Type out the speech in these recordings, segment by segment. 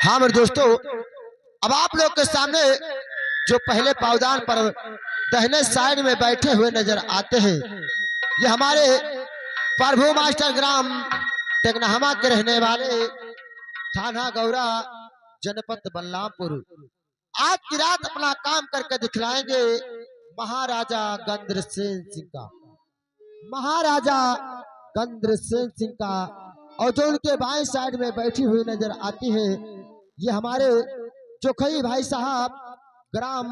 हाँ मेरे दोस्तों, अब आप लोग के सामने जो पहले पावदान पर दाहिने साइड में बैठे हुए नजर आते हैं, ये हमारे प्रभु मास्टर ग्राम टेकनाहमा के रहने वाले थाना गौरा जनपद बलरामपुर। आज की रात अपना काम करके दिखलाएंगे महाराजा गंद्रसेन सिंह का, महाराजा गंद्रसेन सिंह का। और जो उनके बाएं साइड में बैठी हुई नजर आती है, ये हमारे चोखई भाई साहब ग्राम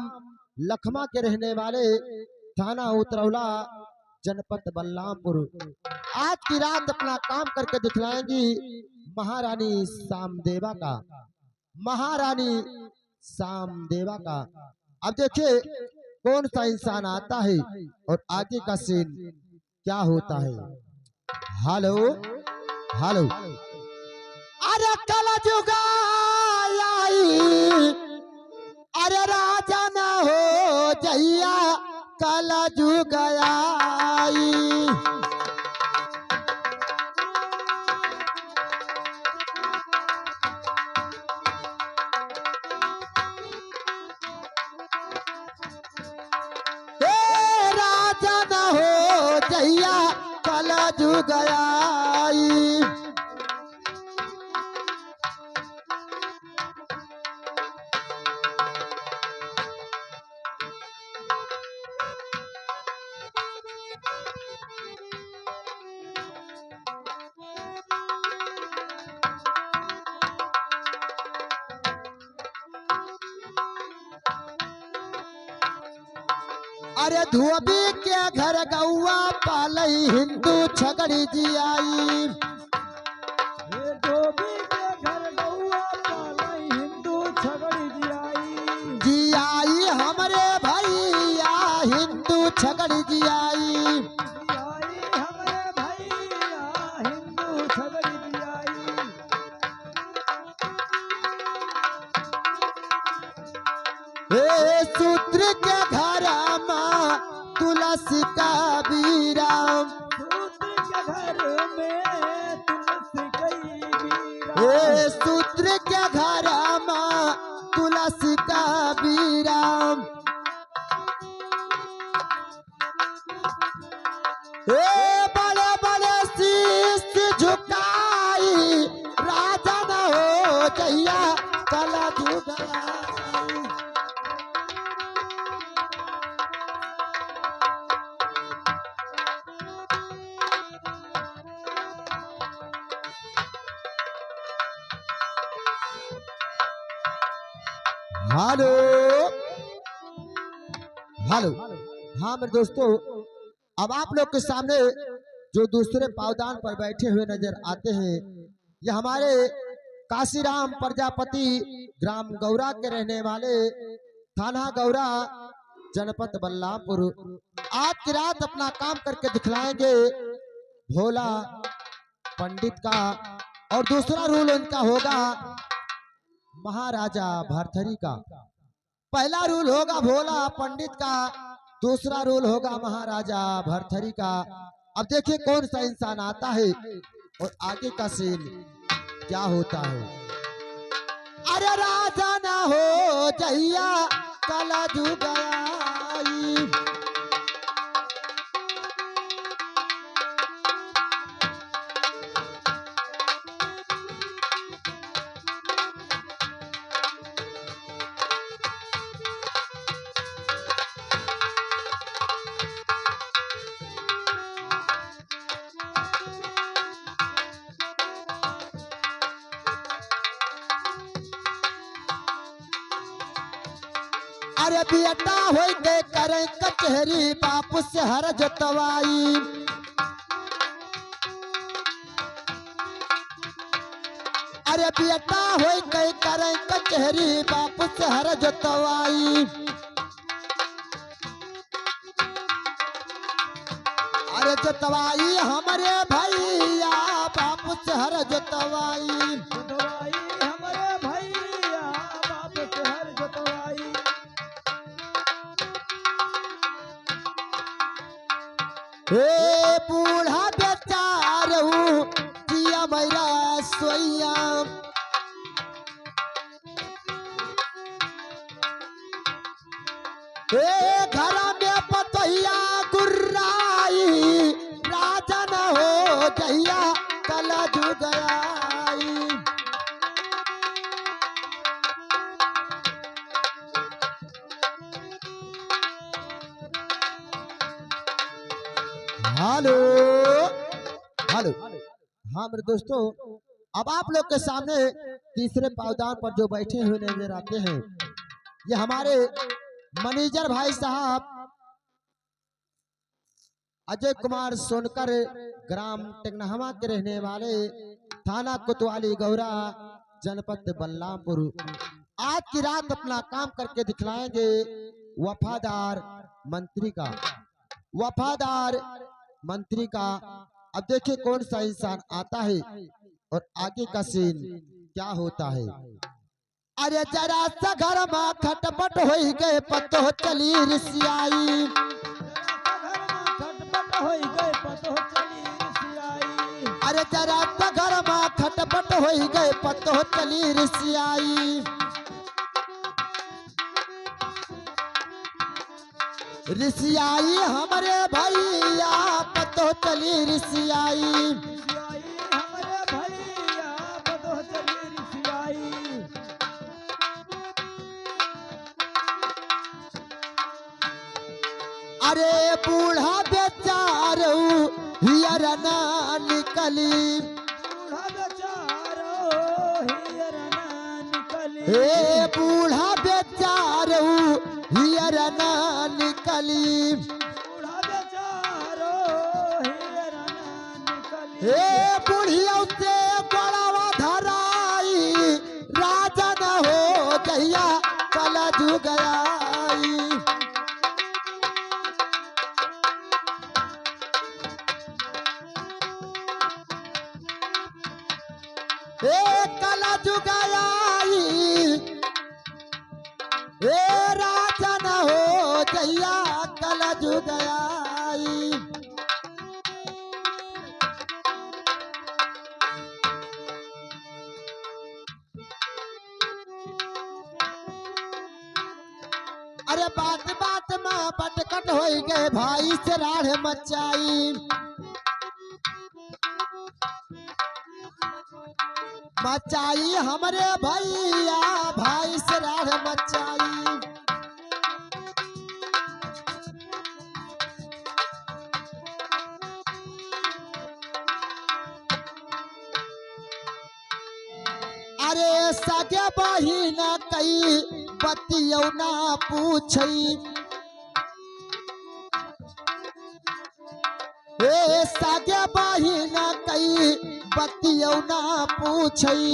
लखमा के रहने वाले थाना उतरौला जनपद बलरामपुर। आज की रात अपना काम करके दिखलाएंगी महारानी सामदेवा का, महारानी सामदेवा का। अब देखिए कौन सा इंसान आता है और आगे का सीन क्या होता है। हेलो हेलो, अरे कल जुगाई, अरे राजा न हो जैया कल जुगाई। राजा न हो जैया कल जुगाई। अरे धोबी के घर गौआ पालई हिंदू छगड़ी जी आई। धोबी के घर गौआ पालई हिंदू छगड़ी जी आई। जी आई हमरे भैया हिंदू छगड़ी जी आई। हमरे भैया हिंदू छगड़ी जी आई। हे सूत्र के घर तुलसी का बीराम, सूत्र के घर में तुलसी कई बीरा। हे सूत्र के घर तुलसी का बीराम। हे बड़े बड़े शीश झुकाई, राजा न हो जैया कल जुगाई। हेलो हेलो, हाँ मेरे दोस्तों, अब आप लोग के सामने जो दूसरे पावदान पर बैठे हुए नजर आते हैं, ये हमारे काशीराम प्रजापति ग्राम गौरा के रहने वाले थाना गौरा जनपद बलरामपुर। आज की रात अपना काम करके दिखलाएंगे भोला पंडित का। और दूसरा रूल उनका होगा महाराजा भरथरी का। पहला रूल होगा भोला पंडित का, दूसरा रूल होगा महाराजा भरथरी का। अब देखिए कौन सा इंसान आता है और आगे का सीन क्या होता है। अरे राजा ना हो जैया कल जुगाई। अरे बेटा होई के करे कचहरी बाप से हर जतवाई। अरे बेटा होई के करे कचहरी बाप से हर जतवाई। अरे जतवाई हमारे भैया बाप से हर जतवाई। हमारे भैया बाप से हर जतवाई। हे बूढ़ा बेचारू जिया मैरा सोया। ए घर में पतैया गुर्राई राजन हो जहिया कल जुगयाई। Hello hello. हाँ मेरे दोस्तों, अब आप लोग के सामने तीसरे पावदान पर जो बैठे हुए नजर आते हैं, ये हमारे मैनेजर भाई साहब अजय कुमार सोनकर, ग्राम टेकनहवा के रहने वाले, थाना कोतवाली गौरा, जनपद बलरामपुर। आज की रात अपना काम करके दिखलाएंगे वफादार मंत्री का, वफादार मंत्री का। अब देखिए कौन सा इंसान आता है और आगे का सीन क्या होता है। अरे जरा सा घर में खटपट हो गए पतो चली रिसियाई। खटपट होई गए पतो चली रिसियाई। अरे जरा सा घर में खटपट हो गए पतो चली रिसियाई। रिसियाई हमारे भैया पतो चली रिसियाई। रिसियाई हमारे भैया पतो चली रिसियाई। अरे बूढ़ा बेचारो हियर ना निकली। बूढ़ा बेचारो हियर ना निकली। हे बूढ़ा बेचारो हियर ना निकली। बूढ़ा बेचारो हियर ना निकली। हे बुढ़िया से बड़ावा धराई राजन हो जहिया कल जुगयाई। ए कल जुगयाई, ए राजन हो जहिया कल जुगयाई। अरे बात बात में बटकट हो गए भाई से राढ़ मचाई। मचाई हमारे भैया भाई से राढ़ मचाई। अरे सगे बहिन कई बतियौ ना पूछई। ए सगे बहिन कई बतियौ ना पूछई।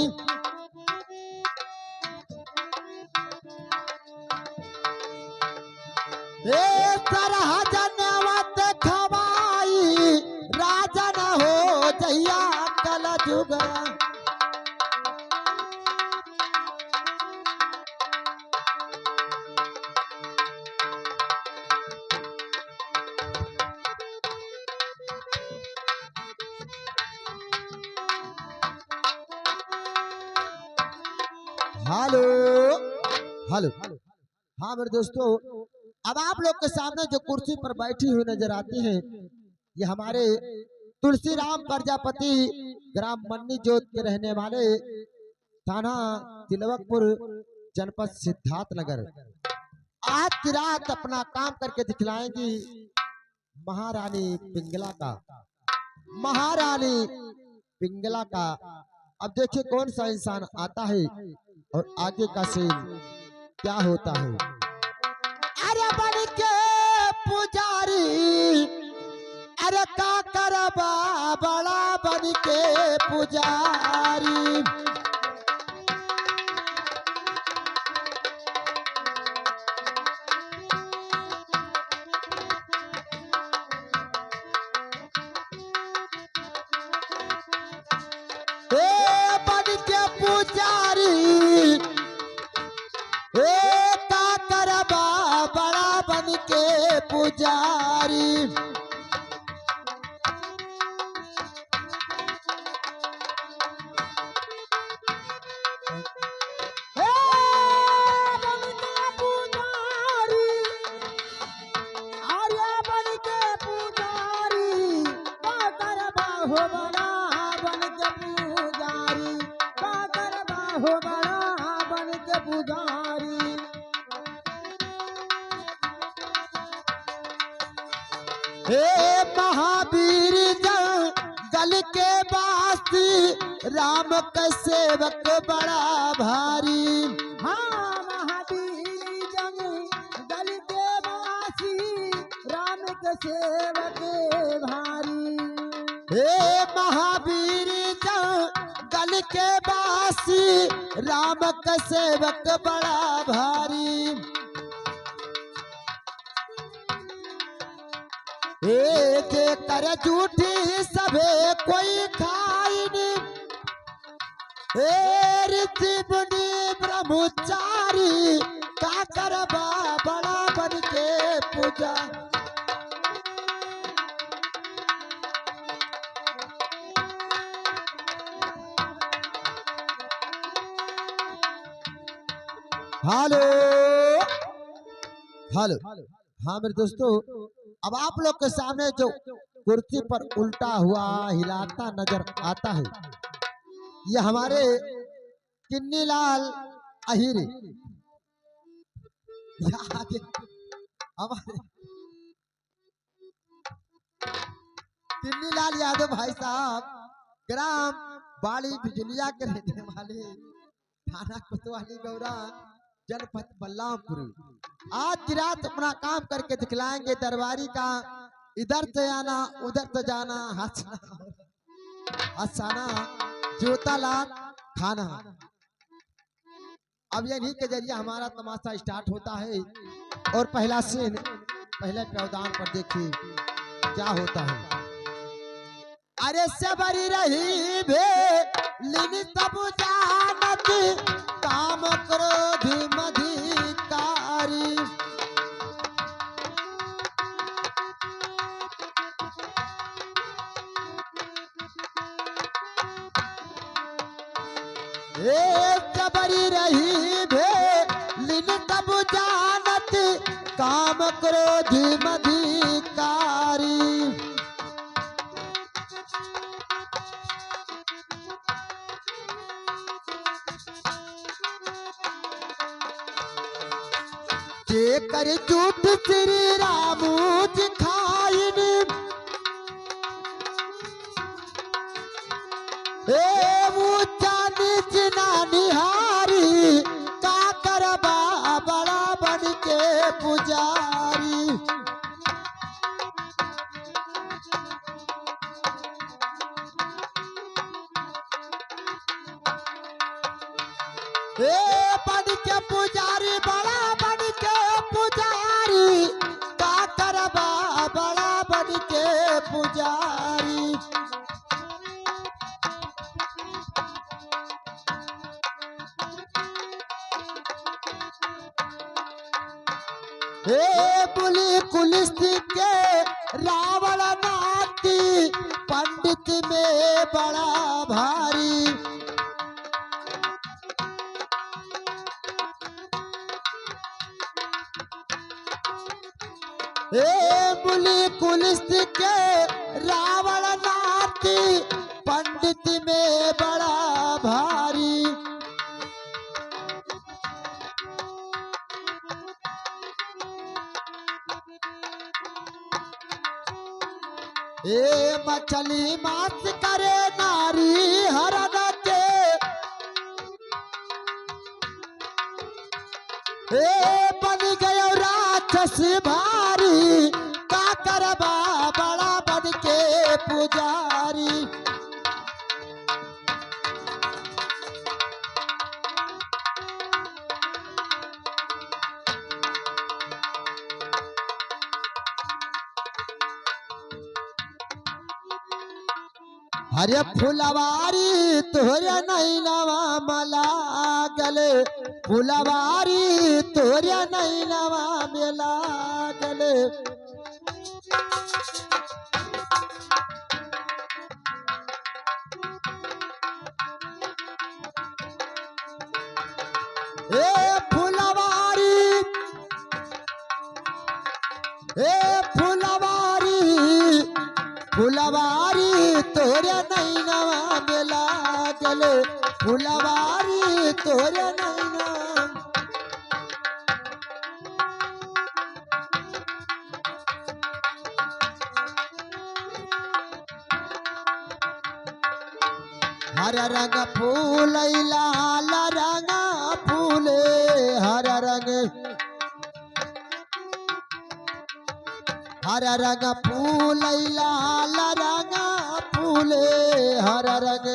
ए तरह जनवत खवाई राजन हो जहिया कल जुगया। Hello hello. हाँ मेरे दोस्तों, अब आप लोग के सामने जो कुर्सी पर बैठी हुई नजर आती हैं, ये हमारे तुलसी राम प्रजापति, ग्राम मन्नी जोत के रहने वाले, थाना तिलवकपुर, जनपद सिद्धार्थ नगर। आज की रात अपना काम करके दिखलाएंगी महारानी पिंगला का, महारानी पिंगला का। अब देखिए कौन सा इंसान आता है और आगे का सीन क्या होता है। अरे बन के पुजारी, अरे का करबा बड़ा बन के पुजारी। बन के पुजारी, का करबा बड़ा बन के पुजारी। बन के पुजारी, हो बड़ा बन के पुजारी। हे महावीर जंगल के वासी राम का सेवक बड़ा भारी। हाँ महावीर जंगल के वासी राम के सेवक भारी। हे महावीर जंगल के वासी राम का सेवक बड़ा भारी। एक कर झूठी सबे कोई खाइन ऋषि मुनि ब्रह्मचारी का करबा बड़ा बन के पूजा। हेलो हेलो हाँ मेरे दोस्तों, अब आप लोग के सामने जो कुर्सी पर उल्टा हुआ हिलाता नजर आता है, ये हमारे किन्नी लाल अहिरे हमारे किन्नी लाल यादव भाई साहब, ग्राम बाड़ी बिजलिया के रहने वाले, थाना कोतवाली गौरा, जनपद बल्लामपुर। आज की रात अपना काम करके दिखलाएंगे दरबारी का, इधर से आना उधर से जाना, हंसना हंसाना, जूता लाल खाना। अब यही के जरिए हमारा तमाशा स्टार्ट होता है। और पहला सीन पहले प्रावधान पर देखिए क्या होता है। अरे सबरी रही भे लिन सब जानत काम क्रोध मधिकारी। सबरी रही भे लिन सब जानत काम क्रोध मधिकारी। कर झूठ श्री राम खाइन ऊंचा नीच ना निहारी का करबा बड़ा बन के पुजारी। बन के पुजारी बड़ा बन के पुजारी का करबा बड़ा बन के पुजारी। बुली कुलिस्त के रावण नाती पंडित में बड़ा भारी। बुली कुलिस्त के रावण नाती पंडित में बड़ा भारी। मछली मांस करे नारी हरण के बन गयो राक्षस भारी का करबा बड़ा बन के पुजारी। हरे फुलवारी तोरे नैनवा मला गले, फुलवारी तोरे नैनवा मेला गले। फुलवारी फुलवारी तोरे नैनवा मेला गले, फुलवारी तोरे नैना हर रंग फूल लाल रंग फूले हर रंग फूल लाल रंग फूले हर रंग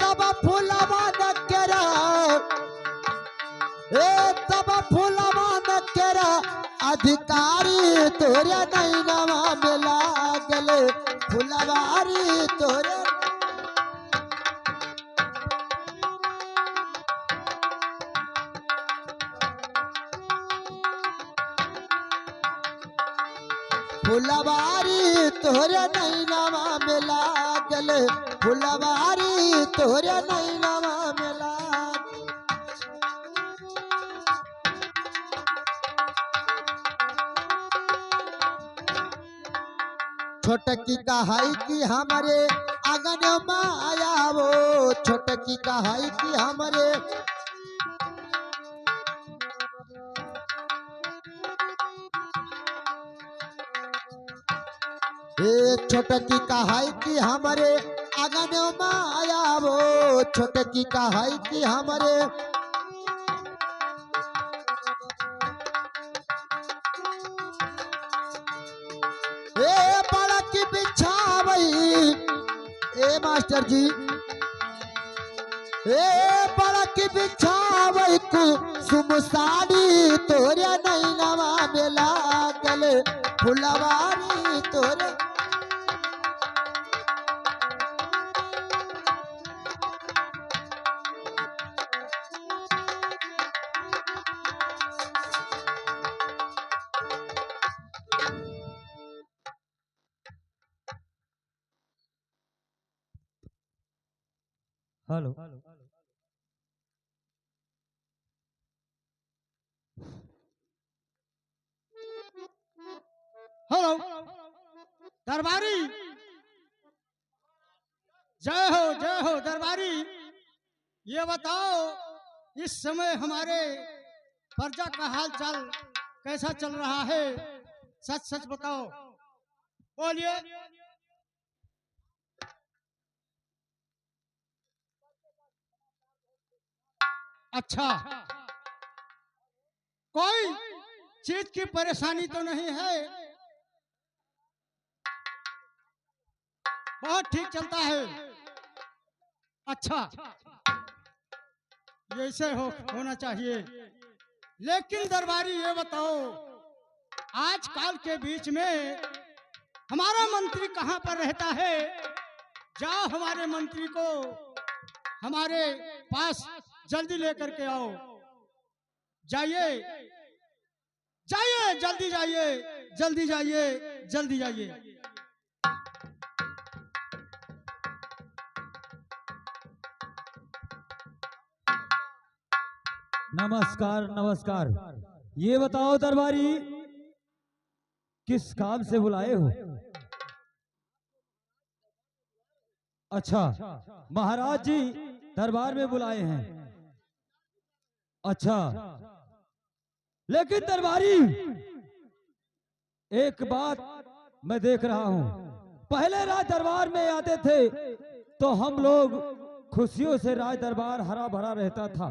तब फूलवा नकेरा तब फूलवा नकेरा अधिकारी तोरे नैनवा में लागल फुलवारी तोरे फुलवारी तोरे नैनवा में लागल फुलवारी तोरे नैनवा में लागल छोटकी कहाई की हमारे आंगन में आया वो छोटकी कहाई की हमारे छोटकी कहाई की हमारे आंगन में आया वो छोटकी कहाई की हमारे बड़ा की बिछावई मास्टर जी बड़ा की बिछावई को सुमसाड़ी तोरे नैनवा में लागल फुलवारी तोरे हेलो हेलो दरबारी जय हो दरबारी। ये बताओ इस समय हमारे प्रजा का हाल चाल कैसा चल रहा है, सच सच बताओ, बोलिए। अच्छा, कोई चीज की परेशानी तो नहीं है? बहुत ठीक चलता है। अच्छा, ऐसे होना चाहिए। लेकिन दरबारी ये बताओ, आजकल के बीच में हमारा मंत्री कहाँ पर रहता है? जाओ हमारे मंत्री को हमारे पास जल्दी लेकर के आओ। जाइए जाइए, जल्दी जाइए, जल्दी जाइए, जल्दी जाइए। नमस्कार नमस्कार। ये बताओ दरबारी, किस काम से बुलाए हो? अच्छा, महाराज जी दरबार में बुलाए हैं। अच्छा, लेकिन दरबारी एक बात मैं देख रहा हूं, पहले राज दरबार में आते थे तो हम लोग खुशियों से राज दरबार हरा भरा रहता था,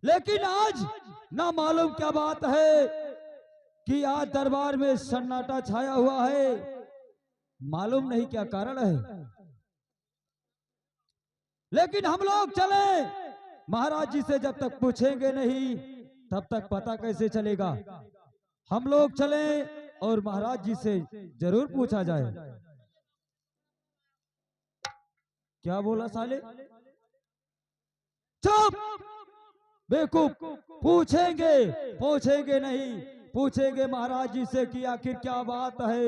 लेकिन आज ना मालूम क्या बात है कि आज दरबार में सन्नाटा छाया हुआ है। मालूम नहीं क्या कारण है, लेकिन हम लोग चले। महाराज जी से जब तक पूछेंगे नहीं तब तक पता कैसे चलेगा। हम लोग चले और महाराज जी से जरूर पूछा जाए। क्या बोला साले? चुप बेवकूफ। पूछेंगे पूछेंगे नहीं, पूछेंगे महाराज जी से कि आखिर क्या बात है,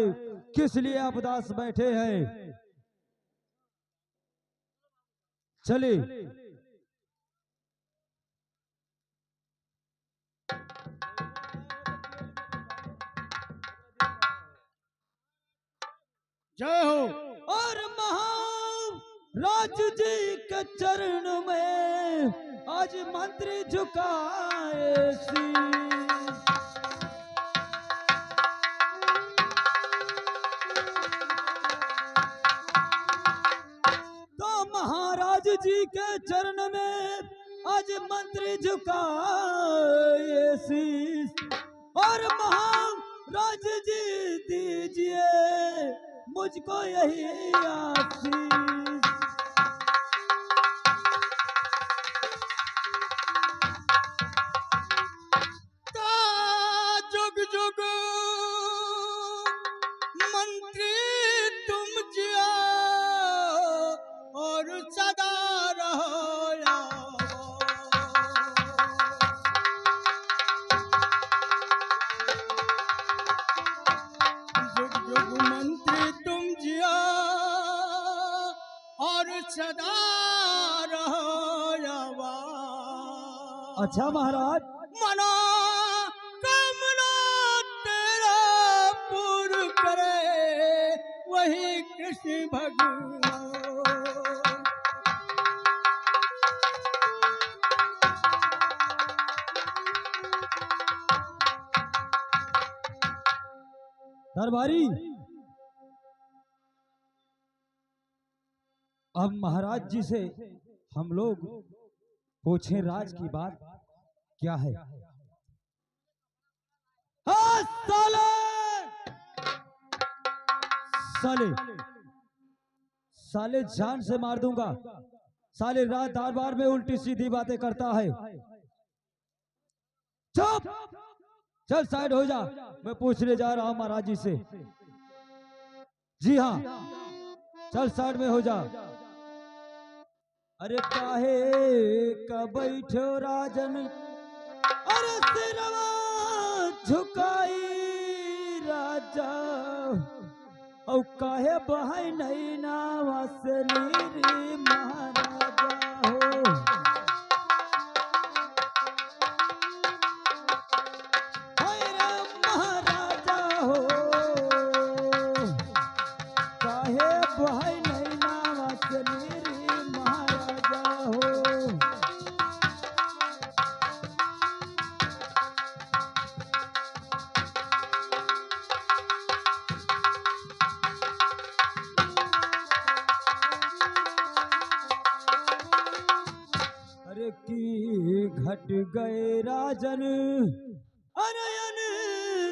किस लिए आप उदास बैठे हैं। चलिए। जय हो। और महाराज जी के चरण में आज मंत्री झुकाए शीश। तो महाराज जी के चरण में आज मंत्री झुकाए शीश। और महाराज जी दीजिए मुझको यही आशीष। जुग जुग मंत्री तुम जिया और सदा रहो यारो। जुग जुग मंत्री तुम जिया और सदा रहो यावा। अच्छा महाराज, मनो कामना तेरा पूर्ण करे वही कृष्ण भगवान। दरबारी, अब महाराज जी से हम लोग पूछें राज की बात क्या है। हाँ, साले साले साले जान से मार दूंगा। साले रात दरबार में उल्टी सीधी बातें करता है। चुप, चल साइड हो जा, मैं पूछने जा रहा हूं महाराज जी से। जी हाँ, चल साइड में हो जा। अरे काहे का बैठो राजन, अरे सिरवा झुकाई राजा, और काहे बहाई नहीं नावा से नीरी महाराजा हो। हाय राम महाराजा हो, काहे बहाई नहीं नावा से नीरी महाराजा हो। अरे की घट गए राजन, अनयन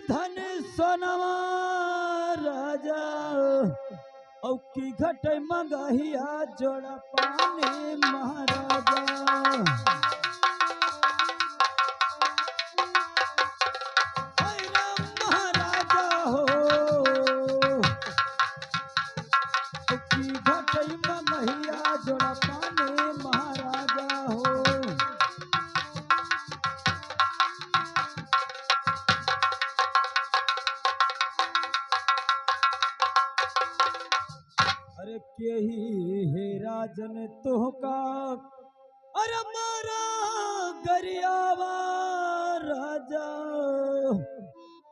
धन सोनवा राजा, औ की घट मंगहिया जोड़ा पानी महाराजा। हाय राम महाराजा हो, औ की घट मंगहिया जोड़ा पानी महाराजा हो। अरे के ही हे राजन तोहका, अरे मारा गरियावा राजा,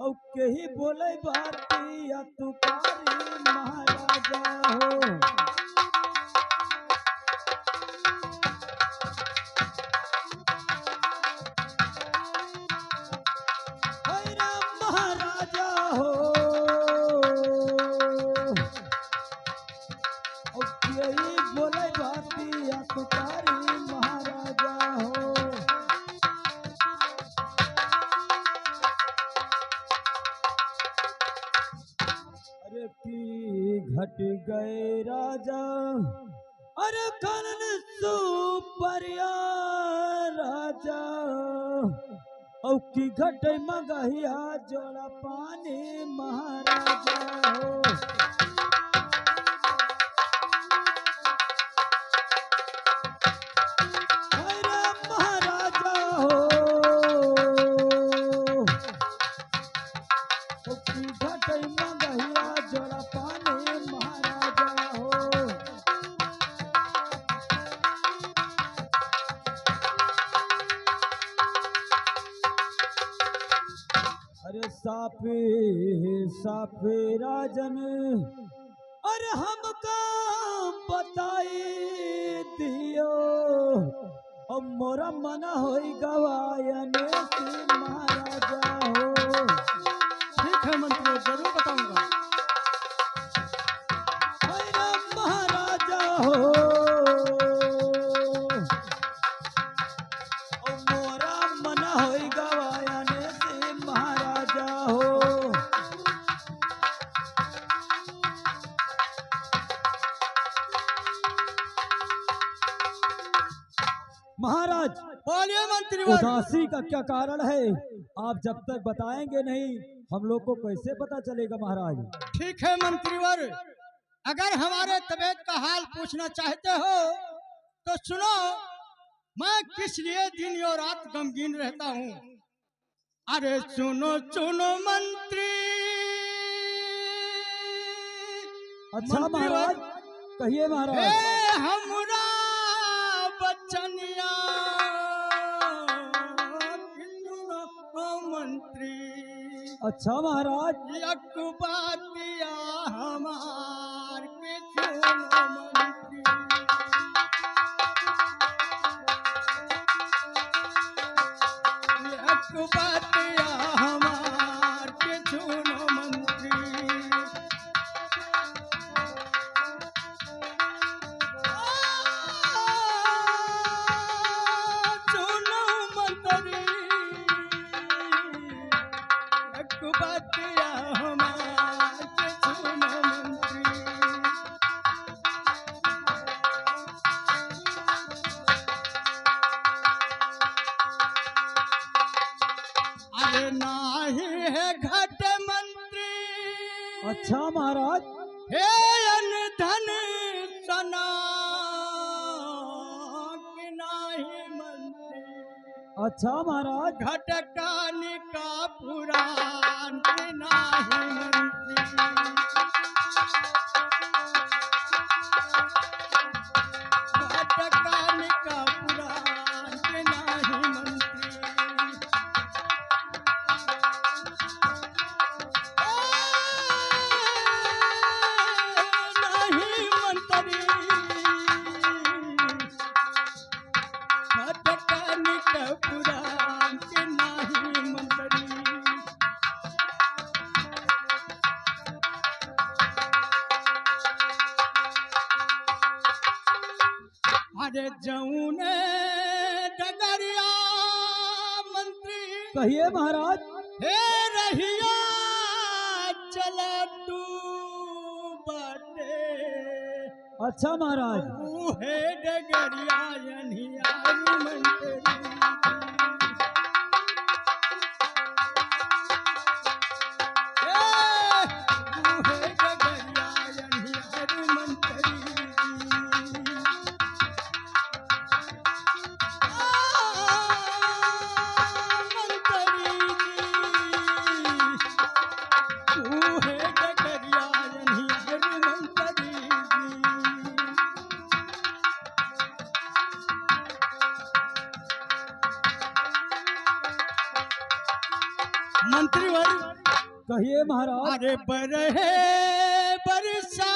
औ के ही बोले बातिया तुकारी महाराजा हो। हाय राम महाराजा हो, यही बोले बातिया तुकारी महाराजा हो। अरे की घट गए राजा, अरे कलन सुपरिया राजा, औ की घट मंगहिया जोड़ा पानी महाराजा हो। हाय राम महाराजा हो, औ की घट मंगहिया जोड़ा पानी महाराजा हो। अरे साफे साफे राजन, अरे हमका बताई दियो अब मोरा मना होई गवायने से महाराजा हो। ठीक है मंत्री, जरूर बताऊंगा। अरे महाराजा हो अब मोरा मना होई गवायने से महाराजा हो। महाराज बोलिए मंत्रीवर। उदासी का क्या कारण है? आप जब तक बताएंगे नहीं हम लोग को कैसे पता चलेगा महाराज? ठीक है मंत्रीवर, अगर हमारे तबीयत का हाल पूछना चाहते हो तो सुनो, मैं किस लिए दिन और रात गमगीन रहता हूँ। अरे सुनो सुनो मंत्री। अच्छा मंत्रीवर, महाराज कहिए महाराज। ए हमरा बचनिया मंत्री। अच्छा महाराज। एक बातिया हमार के सुनो मंत्री। एक बातिया हमार के सुनो मंत्री। सुनो मंत्री, एक बातिया हमार के सुनो मंत्री। अरे नाही है घट मंत्री। अच्छा महाराज। हे धन सना कि नाही मंत्री। अच्छा महाराज। घटकानी का पुराण कि नाही मंत्री। घटकानी का पुराण कि नाही मंत्री। नहीं मंत्री, घटकानी का पुराण कि नाही मंत्री। अरे जौने डगरिया मंत्री। कहिए महाराज। हे रहिया चला तू बाटे। अच्छा महाराज। हे डगरिया यनिया मंत्री। हे डगरिया यनिया मंत्री। मंत्रीवर। कहिए महाराज। अरे बरहे बरसा।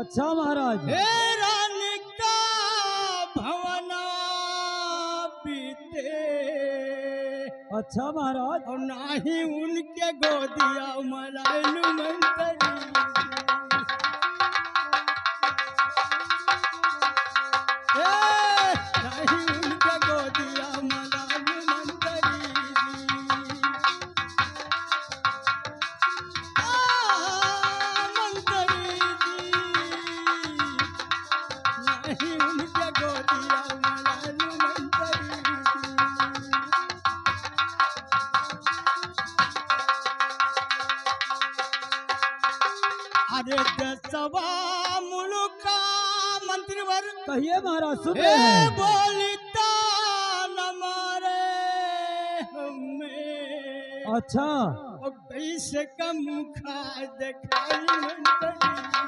अच्छा महाराज। हे रानी का भवना बीते। अच्छा महाराज। और नाही उनके गोदिया मलाइलू मंत्री। नहीं उनके गोदिया मलाइलू मंत्री। मंत्री नहीं उनके गोदिया मलाइलू मंत्री। अरे दसवा मुल्का मंत्रीवर। कहिए महाराज सुन रहे हैं। बोलता न मारे हमें। अच्छा। और कैसे का मुखा दिखाई मंत्री।